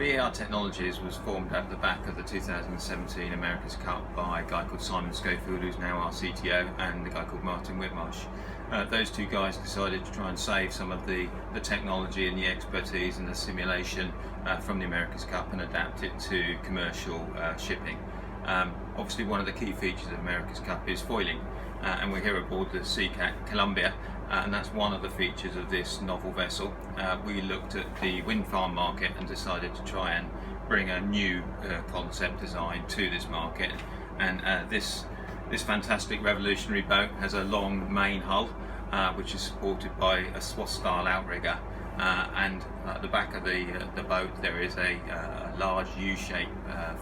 BAR Technologies was formed at the back of the 2017 America's Cup by a guy called Simon Schofield, who's now our CTO, and a guy called Martin Whitmarsh. Those two guys decided to try and save some of the technology and the expertise and the simulation from the America's Cup and adapt it to commercial shipping. Obviously, one of the key features of America's Cup is foiling, and we're here aboard the Seacat Columbia, and that's one of the features of this novel vessel. We looked at the wind farm market and decided to try and bring a new concept design to this market, and this fantastic revolutionary boat has a long main hull which is supported by a swath-style outrigger, and at the back of the boat there is a large U-shaped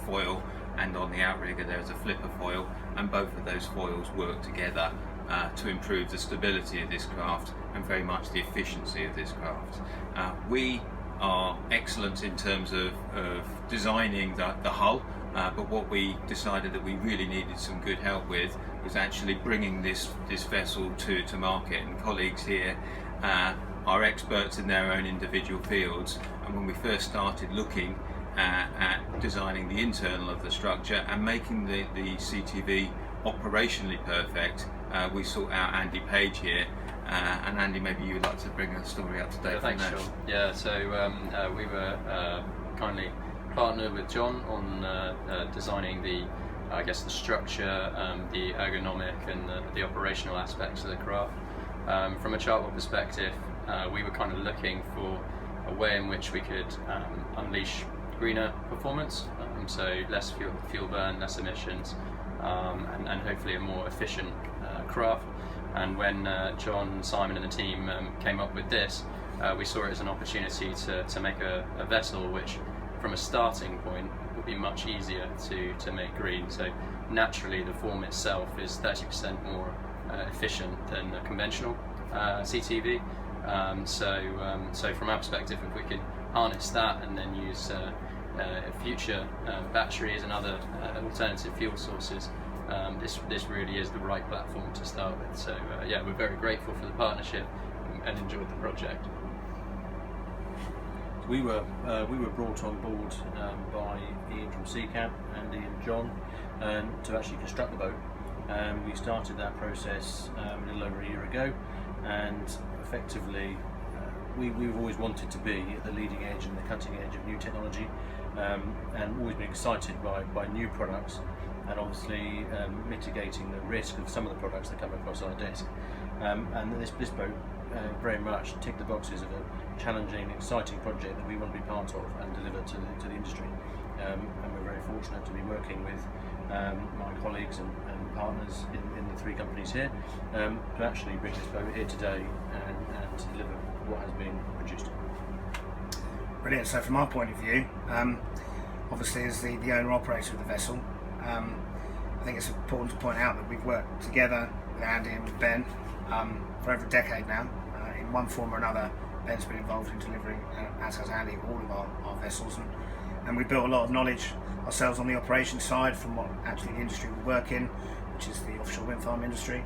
foil, and on the outrigger there's a flipper foil, and both of those foils work together to improve the stability of this craft and very much the efficiency of this craft. We are excellent in terms of designing the hull, but what we decided that we really needed some good help with was actually bringing this vessel to market, and colleagues here are experts in their own individual fields, and when we first started looking at designing the internal of the structure and making the CTV operationally perfect, we sought out Andy Page here, and Andy, maybe you would like to bring the story up to date. Yeah, thanks, Sean. Yeah, so we were kindly partnered with John on designing the structure, the ergonomic and the operational aspects of the craft. From a chartwell perspective, we were kind of looking for a way in which we could unleash greener performance, so less fuel burn, less emissions, and hopefully a more efficient craft. And when John, Simon and the team came up with this, we saw it as an opportunity to make a vessel which, from a starting point, would be much easier to make green. So naturally the form itself is 30% more efficient than a conventional CTV. So from our perspective, if we can harness that and then use future batteries and other alternative fuel sources, this really is the right platform to start with. So yeah, we're very grateful for the partnership and enjoyed the project. We were brought on board by Ian from Seacat, Andy and John, to actually construct the boat. We started that process a little over a year ago, and effectively we've always wanted to be at the leading edge and the cutting edge of new technology, and always been excited by new products, and obviously mitigating the risk of some of the products that come across our desk. And this boat very much ticked the boxes of a challenging, exciting project that we want to be part of and deliver to the industry. And we're very fortunate to be working with my colleagues and partners in the three companies here to actually bring this boat here today and to deliver what has been produced. Brilliant. So from our point of view, obviously as the owner-operator of the vessel, I think it's important to point out that we've worked together with Andy and with Ben for over a decade now. In one form or another, Ben's been involved in delivering, as has Andy, all of our vessels, and we built a lot of knowledge ourselves on the operations side from what actually the industry we work in, which is the offshore wind farm industry,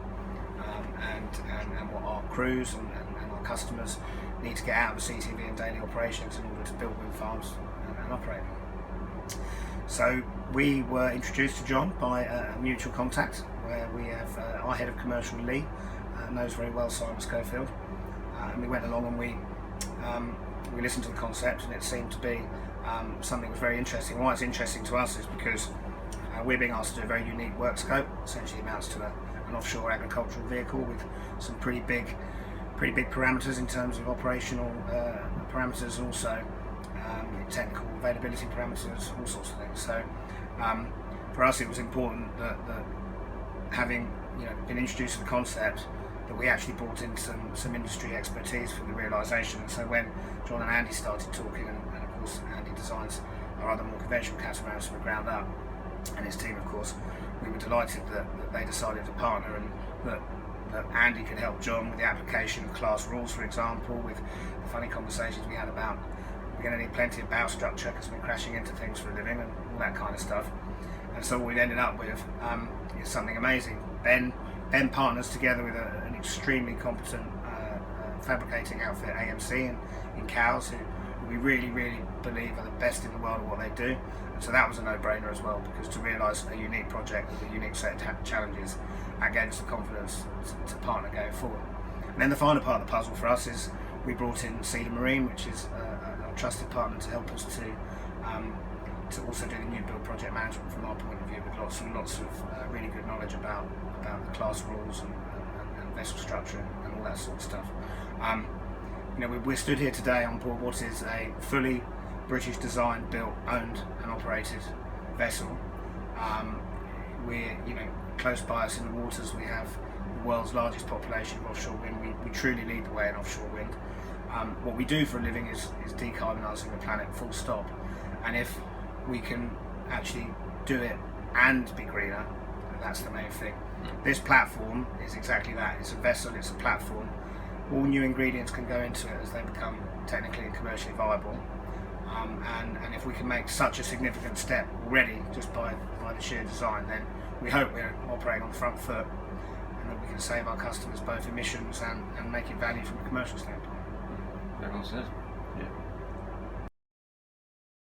and what our crews and our customers need to get out of the CTV and daily operations in order to build wind farms and operate them. So we were introduced to John by a mutual contact, where we have our head of commercial, Lee, knows very well Simon Schofield, and we went along and we listened to the concept, and it seemed to be something that was very interesting. Why it's interesting to us is because we're being asked to do a very unique work scope. Essentially amounts to an offshore agricultural vehicle with some pretty big parameters in terms of operational parameters, and also technical availability parameters, all sorts of things. So for us it was important that having been introduced to the concept, that we actually brought in some industry expertise for the realisation. And so when John and Andy started talking, and of course Andy designs our other more conventional catamarans from the ground up, and his team of course, we were delighted that they decided to partner, and that Andy could help John with the application of class rules, for example, with the funny conversations we had about we're going to need plenty of bow structure because we're crashing into things for a living and all that kind of stuff. And so what we've ended up with is something amazing. Ben partners together with an extremely competent fabricating outfit, AMC, in Cowes, who we really believe are the best in the world at what they do. And so that was a no-brainer as well, because to realise a unique project with a unique set of challenges, that gave us the confidence to partner going forward. And then the final part of the puzzle for us is we brought in Seacat Marine, which is a trusted partner to help us to also do the new build project management from our point of view, with lots of really good knowledge about the class rules and vessel structure and all that sort of stuff. We're stood here today on board what is a fully British designed, built, owned and operated vessel. We're close by us in the waters. We have the world's largest population of offshore wind. We truly lead the way in offshore wind. What we do for a living is decarbonising the planet, full stop. And if we can actually do it and be greener, that's the main thing. This platform is exactly that. It's a vessel, it's a platform. All new ingredients can go into it as they become technically and commercially viable. And if we can make such a significant step already just by the sheer design, then we hope we're operating on the front foot and that we can save our customers both emissions and making value from a commercial standpoint. Very well said.